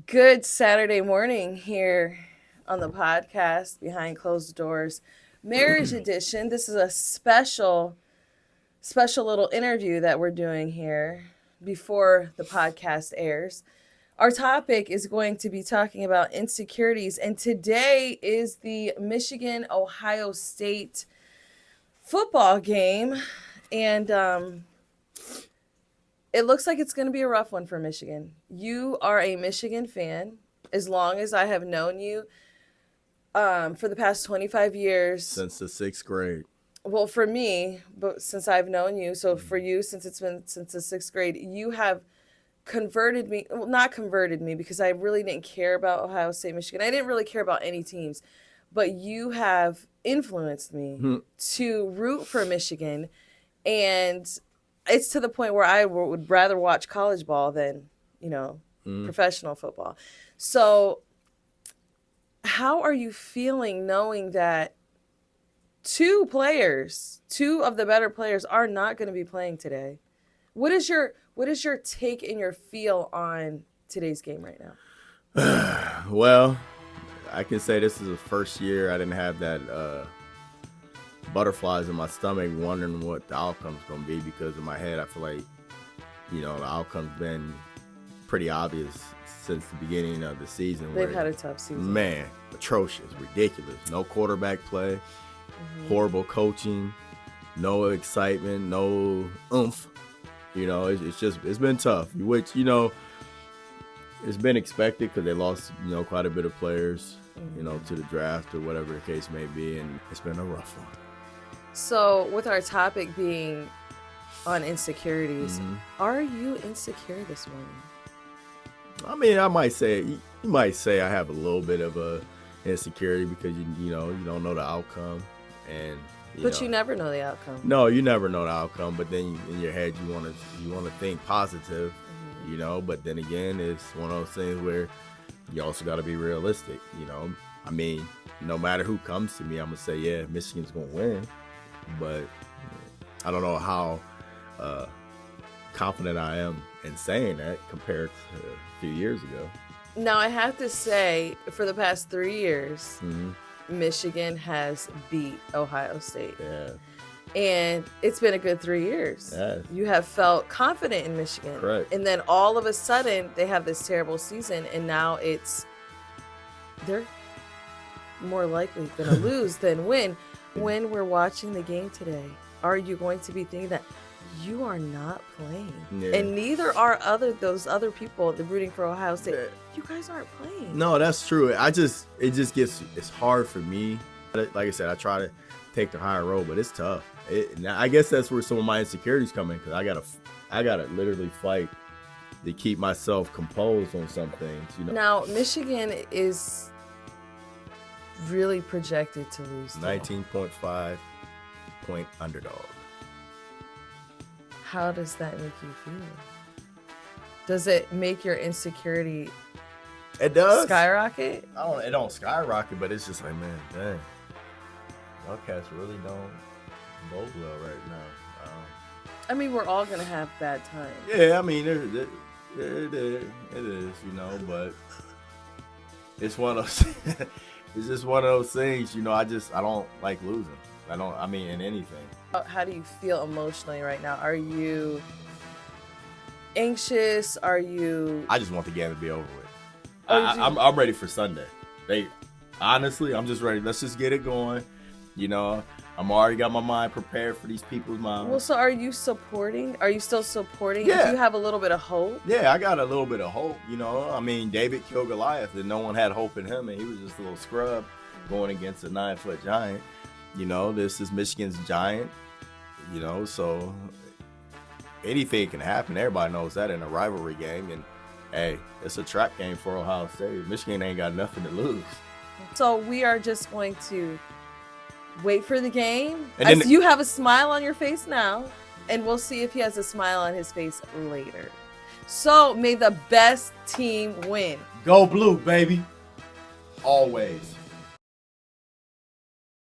Good Saturday morning here on the podcast Behind Closed Doors Marriage Edition. This is a special little interview that we're doing here before the podcast airs. Our topic is going to be talking about insecurities, and today is the Michigan-Ohio State football game, and it looks like it's going to be a rough one for Michigan. You are a Michigan fan. As long as I have known you, for the past 25 years. Since the sixth grade. Well, for me, but since I've known you, so for you, since it's been since the sixth grade, you have converted me. Well, not converted me because I really didn't care about Ohio State, Michigan. I didn't really care about any teams, but you have influenced me to root for Michigan, and it's to the point where I would rather watch college ball than, professional football. So how are you feeling knowing that two of the better players are not going to be playing today? What is your take and your feel on today's game right now? Well, I can say this is the first year I didn't have that butterflies in my stomach wondering what the outcome's going to be, because in my head I feel like, the outcome's been pretty obvious since the beginning of the season. They've had a tough season. Man, atrocious, ridiculous. No quarterback play, horrible coaching, no excitement, no oomph. It's been tough, which, it's been expected because they lost, quite a bit of players, to the draft or whatever the case may be, and it's been a rough one. So with our topic being on insecurities, are you insecure this morning? I mean, I might say, you might say I have a little bit of a insecurity because, you don't know the outcome. But you never know the outcome. No, you never know the outcome. But then in your head, you want to think positive, But then again, it's one of those things where you also got to be realistic, I mean, no matter who comes to me, I'm gonna say, yeah, Michigan's gonna win. But I don't know how confident I am in saying that compared to a few years ago. Now, I have to say, for the past 3 years, Michigan has beat Ohio State. Yeah. And it's been a good 3 years. Yeah. You have felt confident in Michigan. Correct. And then all of a sudden, they have this terrible season, and now they're more likely going to lose than win. When we're watching the game today, are you going to be thinking that you are not playing? Yeah. And neither are those other people that rooting for Ohio State. Yeah. You guys aren't playing. No, that's true. It's hard for me. Like I said, I try to take the higher road, but it's tough. I guess that's where some of my insecurities come in, because I gotta literally fight to keep myself composed on some things. Now, Michigan is really projected to lose. 19.5 point underdog. How does that make you feel? Does it make your insecurity skyrocket? It don't skyrocket, but it's just like, man, dang, y'all cats really don't bode well right now. I mean, we're all gonna have bad times. Yeah, I mean, it is, but it's one of those. It's just one of those things, I don't like losing. In anything. How do you feel emotionally right now? Are you anxious? I just want the game to be over with. I'm ready for Sunday. Honestly, I'm just ready. Let's just get it going. I'm already got my mind prepared for these people's minds. Well, so are you supporting? Are you still supporting? Yeah. Do you have a little bit of hope? Yeah, I got a little bit of hope. David killed Goliath, and no one had hope in him, and he was just a little scrub going against a 9-foot giant. This is Michigan's giant. So anything can happen. Everybody knows that in a rivalry game, and hey, it's a trap game for Ohio State. Michigan ain't got nothing to lose. So we are just going to wait for the game. And you have a smile on your face now, and we'll see if he has a smile on his face later. So may the best team win. Go blue, baby. Always.